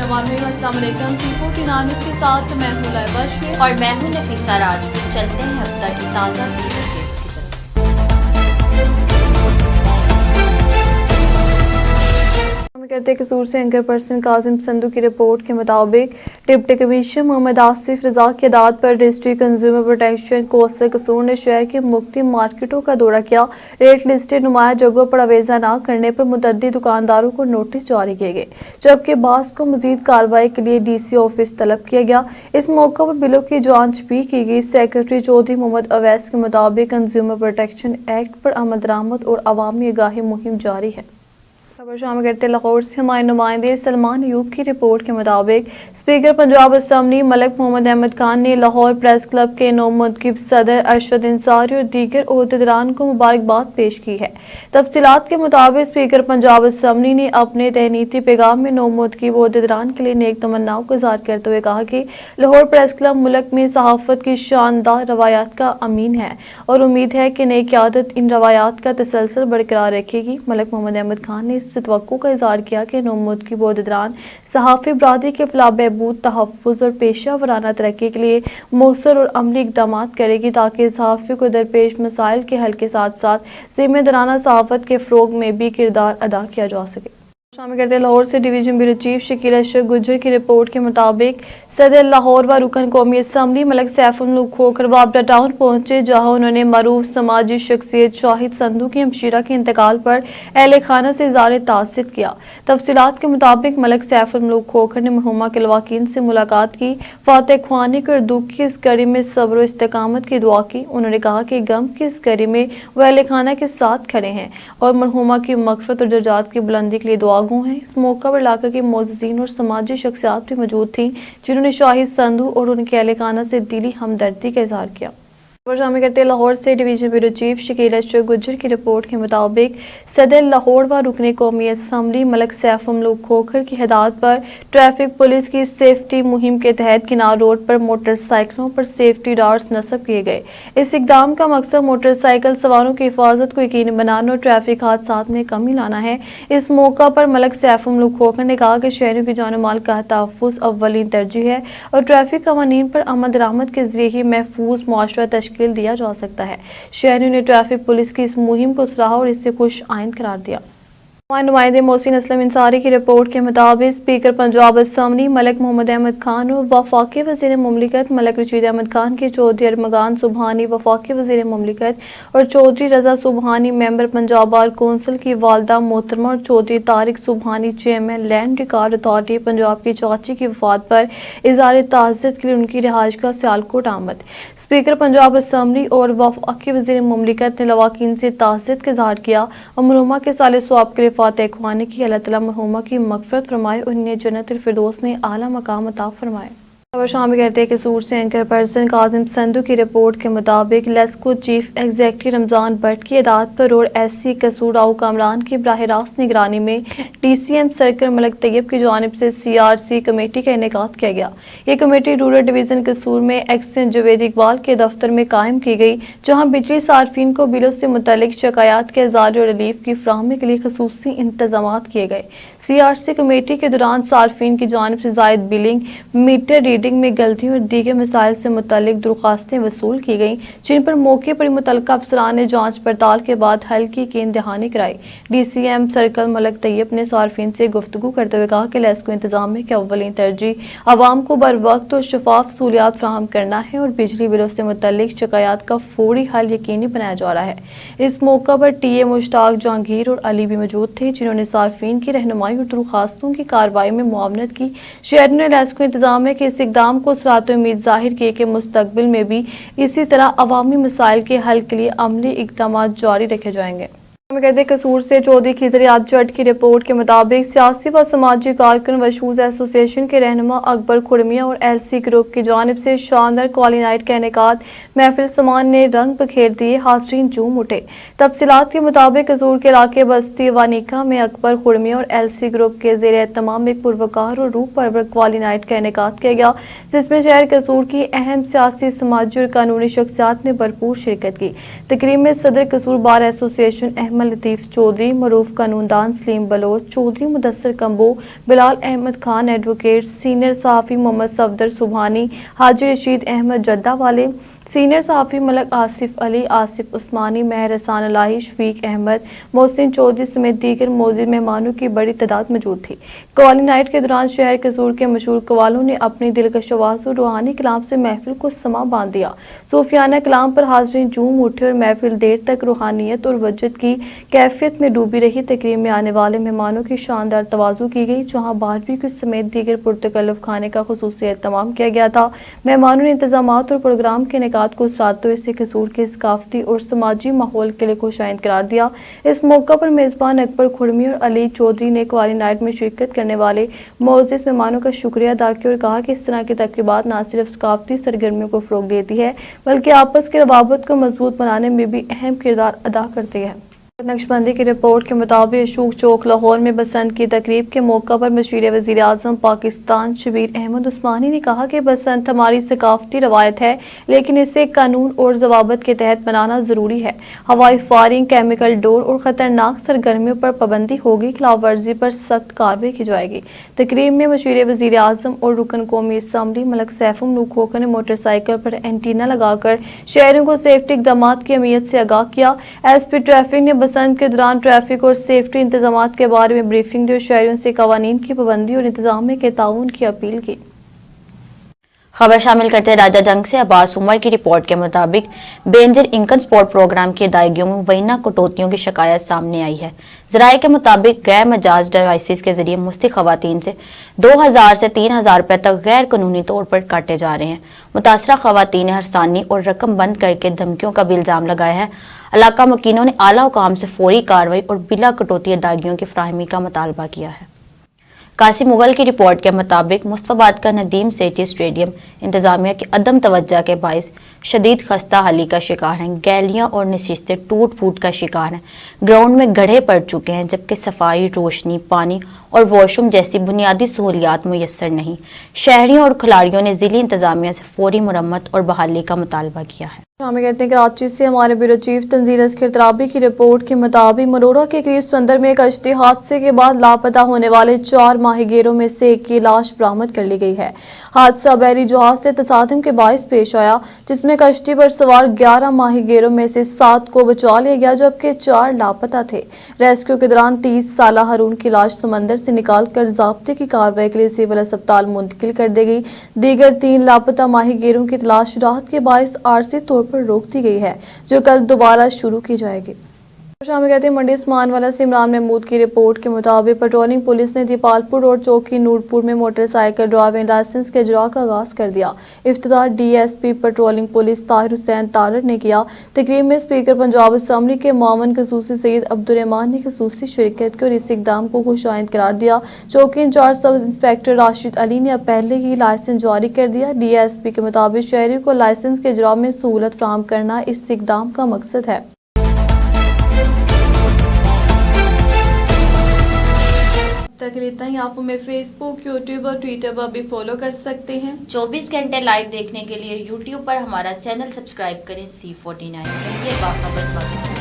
अस्सलाम वालेकुम। T49 news के साथ मैं हूं लाइबा शेख और मैं हूं नफीसा राजपूत। चलते हैं अब तक की ताज़ा अपडेट्स की तरफ। कहते हैं कसूर से एंकर पर्सन काजिम संधू की रिपोर्ट के मुताबिक डिप्टी कमिश्नर मोहम्मद आसिफ रजा की हदायत पर डिस्ट्रिक्ट कंज्यूमर प्रोटेक्शन कोस्टल कसूर ने शहर की मुख्तलिफ मार्केटों का दौरा किया। रेट लिस्टें नुमाया जगहों पर अवेजा न करने पर मुतअद्दिद दुकानदारों को नोटिस जारी किए गए, जबकि बास को मजीद कार्रवाई के लिए DC ऑफिस तलब किया गया। इस मौके पर बिलों की जाँच भी की गई। सेक्रेटरी चौधरी मोहम्मद अवैस के मुताबिक कंज्यूमर प्रोटेक्शन एक्ट पर अमल दरामद और अवामी आगाही मुहिम जारी है। खबर शामिल करते लाहौर से हमारे नुमाइंदे सलमान अयूब की रिपोर्ट के मुताबिक स्पीकर पंजाब असम्बली मलिक मोहम्मद अहमद खान ने लाहौर प्रेस क्लब के नौमुंतखब सदर अरशद अंसारी और दीगर ओहदेदारान को मुबारकबाद पेश की है। तफसीलात के मुताबिक स्पीकर पंजाब असम्बली ने अपने तहनीती पैगाम में नौमुंतखब ओहदेदारान के लिए नेक तमन्नाओं का इज़हार करते हुए कहा कि लाहौर प्रेस क्लब मुल्क में सहाफ़त की शानदार रवायात का अमीन है और उम्मीद है कि नई क़यादत इन रवायात का तसलसल बरकरार रखेगी। मलिक मोहम्मद अहमद खान ने तवक्को का इज़हार किया कि नौमुंतखब ओहदेदारान सहाफ़ी बरादरी के फलाह बहबूद, तहफ़्फ़ुज़ और पेशा वराना तरक्की के लिए मौसर और अमली इक़दामात करेगी, ताकि सहाफ़ी को दरपेश मसाइल के हल के साथ साथ ज़िम्मेदाराना सहाफ़त के फ़रोग़ में भी किरदार अदा किया जा सके। शामिल करते लाहौर से division bureau chief Shakeel Ashraf Gujjar की रिपोर्ट के मुताबिक सदर लाहौर व रुकन कौमी असम्बली मलिक सैफुल मुल्क खोखर वाबरा टाउन पहुंचे, जहां उन्होंने मरूफ समाजी शख्सियत शाहिद संधू की हमशीरा के इंतकाल पर अहले खाना से इज़हार ताअस्सुफ़ किया। तफसीलात के मुताबिक मलिक सैफुल मुल्क खोखर ने मरहूमा के लवाकीन से मुलाकात की, फातह ख्वानी कर दुख की इस घड़ी में सब्र व इस्तिकामत की दुआ की। उन्होंने कहा कि गम की इस घड़ी में वह अहले खाना के साथ खड़े हैं और मरहूमा की मग़फ़िरत और दर्जात की बुलंदी के लिए दुआ है। इस मौका पर इलाके के मोअज़्ज़िज़ीन और समाजी शख्सियात भी मौजूद थीं, जिन्होंने शाहिद संधू और उनके अहले खाना से दिली हमदर्दी का इज़हार किया। शामिल करते लाहौर से division bureau chief Shakeel Ashraf Gujjar की रिपोर्ट के मुताबिक सदर लाहौर व रुकन कौमी असम्बली मलिक सैफुल मुल्क खोखर की हिदायत पर ट्रैफिक पुलिस की सेफ्टी मुहिम के तहत किनार रोड पर मोटरसाइकिलों पर सेफ्टी डार्स नस्ब किए गए। इस इकदाम का मकसद मोटरसाइकिल सवारों की हिफाजत को यकीनी बनाना और ट्रैफिक हादसात में कमी लाना है। इस मौका पर मलिक सैफुल मुल्क खोखर ने कहा कि शहरियों की जान माल का तहफ़्फ़ुज़ अव्वलीन तरजीह है और ट्रैफिक कवानीन पर अमल दरामद के जरिए ही महफूज मुआशरा दिया जा सकता है। शहरियों ने ट्रैफिक पुलिस की इस मुहिम को सराहा और इससे खुश आइंद करार दिया। नुमाइंदे मोहसिन असलम अंसारी की रिपोर्ट के मुताबिक स्पीकर पंजाब असम्बली मलिक मोहम्मद अहमद खान और वफाकी वज़ीर मुमलिकत मलिक रशीद अहमद खान के चौधरी अरमगान सुबहानी वफाकी वज़ीर मुमलिकत और Chaudhry Raza Subhani member Punjab bar council की वालदा मोहतरमा और Chaudhry Tariq Subhani chairman land record authority Punjab की चाची की वफात पर इज़हार ताज़ियत के लिए उनकी रिहाइश का सियालकोट आमद। स्पीकर पंजाब असम्बली और वफाकी वज़ीर मुमलिकत ने लवाकीन से ताज़ियत का इज़हार किया और मरहूमा के साले सवाब के फातह ख्वानी की अल्लाह ताला मरहूमा की मग़फ़िरत फरमाए और उन्हें जन्नतुल फिरदौस में आला मकाम अता फरमाए। खबर शामिल करते हैं कसूर से एंकर पर्सन काजिम संधू की रिपोर्ट के मुताबिक लेस्को चीफ एग्जेक्टिव रमजान भट्ट की हिदायत पर और SC कसूर आउ कामरान की बराह रास्त निगरानी में DCM सर्कल मलिक तैयब की जानिब से CRC कमेटी का इनेकाद किया गया। ये कमेटी रूरल डिवीज़न कसूर में एक्सचेंज जवेद इकबाल के दफ्तर में कायम की गई, जहाँ बिजली सार्फिन को बिलों से मुतल्लिक शिकायत के इज़ाले और रिलीफ की फराहमी के लिए खसूसी इंतजामात किए गए। CRC कमेटी के दौरान सार्फिन की जानिब से ज़ायद बिलिंग, मीटर रीडिंग में गलतियों और दीगर मसाइल से मुतल्लिक दरख्वास्तें वसूल की गईं, जिन पर मौके पर मुतल्लिका अफसरान ने जांच पड़ताल के बाद हल की यकीन दहानी कराई। DCM सर्कल मलिक तैयब ने सार्फिन से गुफ्तगू करते हुए कहा कि लेस्को इंतजाम के अव्वलीन तरजीह आवाम को बर वक्त और शफाफ सहूलियात फराहम करना है और बिजली बिलों से मुतल्लिक शिकायत का फौरी हल यकीनी बनाया जा रहा है। इस मौका पर TA मुश्ताक, जहांगीर और अली भी मौजूद थे, जिन्होंने सार्फिन की रहनुमाई और दरख्वास्तों की कार्रवाई में मुआवनत की। शहरियों ने लेस्को इंतजाम के इस इक़दाम को सराहते उम्मीद जाहिर किए कि मुस्तकबिल में भी इसी तरह अवामी मसाइल के हल के लिए अमली इक़दामात जारी रखे जाएंगे। कहते कसूर से चौधरी खिजरियात जट की रिपोर्ट के मुताबिक सियासी व समाजी कारकुन व शूज़ एसोसिएशन के रहनुमा अकबर खुरमिया और LC ग्रुप की जानिब से शानदार कॉली नाइट का इनेकाद महफिल समान ने रंग बखेर दिए, हाज़रीन झूम उठे। तफसीलात के मुताबिक कसूर के इलाके बस्ती वानिका में अकबर खुरमिया और LC ग्रुप के ज़ेर एहतमाम एक पुरवकार और रूह परवर कॉली नाइट का इनेकाद किया गया, जिसमें शहर कसूर की अहम सियासी, समाजी और कानूनी शख्सियात ने भरपूर शिरकत की। तकरीब में सदर कसूर बार एसोसिएशन मोहम्मद लतीफ़ चौधरी, मरूफ कानूनदान सलीम बलोच, चौधरी मुदस्सर कंबो, बिलाल अहमद खान एडवोकेट, सीनियर सहाफ़ी मोहम्मद सफदर सुबहानी, हाजी रशीद अहमद जद्दा वाले, सीनियर सहाफ़ी मलक आसिफ अली, आसिफ उस्मानी, महर हसन अलाही, शफीक अहमद, मोहसिन चौधरी समेत दीगर मौजूद मेहमानों की बड़ी तादाद मौजूद थी। कवाली नाइट के दौरान शहर कसूर के मशहूर कवालों ने अपनी दिलकश आवाज़ और रूहानी कलाम से महफिल को समा बांध दिया। सूफियाना कलाम पर हाज़रीन झूम उठे और महफिल देर तक रूहानियत और वजद की कैफियत में डूबी रही। तकरीब में आने वाले मेहमानों की शानदार तवाज़ु की गई, जहाँ बारबेक्यू समेत दीगर पुरतकल्लुफ़ खाने का खुसूसी एहतमाम किया गया था। मेहमानों ने इंतजामात और प्रोग्राम के निकात को साधते हुए कसूर के सकाफती और समाजी माहौल के लिए खुशाइंद करार दिया। इस मौका पर मेज़बान अकबर खुरमी और अली चौधरी ने कवाली नाइट में शिरकत करने वाले मोअज़्ज़िज़ मेहमानों का शुक्रिया अदा किया और कहा कि इस तरह की तक़रीबात न सिर्फ सकाफती सरगर्मियों को फ़रोग़ देती है बल्कि आपस के रवाबत को मजबूत बनाने में भी अहम किरदार अदा करती है। नक्शबंदी की रिपोर्ट के मुताबिक अशोक चौक लाहौर में बसंत की तकरीब के मौका पर मशीर वज़ीर आज़म पाकिस्तान शबीर अहमद उस्मानी ने कहा कि बसंत हमारी सकाफती रवायत है, लेकिन इसे कानून और ज़वाबत के तहत मनाना ज़रूरी है। हवाई फायरिंग, केमिकल डोर और ख़तरनाक सरगर्मियों पर पाबंदी होगी, खिलाफ वर्जी पर सख्त कार्रवाई की जाएगी। तकरीब में मशीर वज़ीर आज़म और रुकन कौमी असम्बली मलक सैफुल खोखर ने मोटरसाइकिल पर एंटीना लगाकर शहरों को सेफ्टी इक़दाम की अहमियत से आगाह किया। SP ट्रैफिक ने बसंत के दौरान ट्रैफिक और सेफ्टी इंतजाम के बारे में ब्रीफिंग दी और शहरियों से कवानीन की पाबंदी और इंतजाम के ताउन की अपील की। खबर शामिल करते राजा जंग से अब्बास उमर की रिपोर्ट के मुताबिक बेंजर इंकम स्पोर्ट प्रोग्राम की अदायगियों में मुबैना कटौतियों की शिकायत सामने आई है। ज़राए के मुताबिक गैर मजाज डिवाइसेस के जरिए मुस्तिक खवातीन से 2000 से 3000 रुपये तक गैर कानूनी तौर पर काटे जा रहे हैं। मुतासरा खवातीन ने हरसानी और रकम बंद करके धमकियों का भी इल्ज़ाम लगाया है। इलाका मुकीनों ने आला हुकाम से फौरी कार्रवाई और बिला कटौती अदायगियों की फ्राहमी का मुतालबा किया है। कासिम मुगल की रिपोर्ट के मुताबिक मुस्तफाबाद का नदीम सेठी स्टेडियम इंतजामिया की अदम तवज्जो के बायस शदीद खस्ता हाली का शिकार हैं। गैलियां और नशिस्तें टूट फूट का शिकार हैं। ग्राउंड में गड्ढे पड़ चुके हैं, जबकि सफाई, रोशनी, पानी और वॉशरूम जैसी बुनियादी सहूलियात मुयस्सर नहीं। शहरियों और खिलाड़ियों ने ज़िली इंतजामिया से फौरी मुरम्मत और बहाली का मुतालबा किया है। शामिल करते हैं कराची से हमारे ब्यूरो चीफ तंजील अस्कर तराबी की रिपोर्ट के मुताबिक मरोड़ा के करीब समंदर में कश्ती हादसे के बाद लापता होने वाले 4 माहीगीरों में से एक की लाश बरामद कर ली गई है। हादसा बहरी जहाज से तसादम के बायस पेश आया, जिसमें कश्ती पर सवार 11 माहीगीरों में से 7 को बचा लिया गया, जबकि 4 लापता थे। रेस्क्यू के दौरान 30 साला हारून की लाश समंदर से निकाल कर ज़ाब्ते की कार्रवाई के लिए सिविल अस्पताल मुंतकिल कर दी गई। दीगर 3 लापता माहीगीरों की तलाश राहत के बायस आरसी तौर पर रोक दी गई है, जो कल दोबारा शुरू की जाएगी। शामिल कहते हैं मंडी उस्मान वाला से इमरान महमूद की रिपोर्ट के मुताबिक पेट्रोलिंग पुलिस ने दीपालपुर रोड चौकी नूरपुर में मोटरसाइकिल ड्राइविंग लाइसेंस के इजरा का आगाज कर दिया। इफ्तिताह DSP patrolling police Tahir Hussain Tarar ने किया। तकरीब में स्पीकर पंजाब असम्बली के मुआवन खसूसी सईद अब्दुर्रहमान ने खसूसी शिरकत की और इस इक़दाम को खुशाइंद करार दिया। चौकी in charge sub inspector Rashid Ali ने पहले ही लाइसेंस जारी कर दिया। DSP के मुताबिक शहरियों को लाइसेंस के इजरा में सहूलत फराहम करना इस इक़दाम का मकसद है। तक लेता ही आप हमें फेसबुक, यूट्यूब और ट्विटर पर भी फॉलो कर सकते हैं। 24 घंटे लाइव देखने के लिए YouTube पर हमारा चैनल सब्सक्राइब करें C49।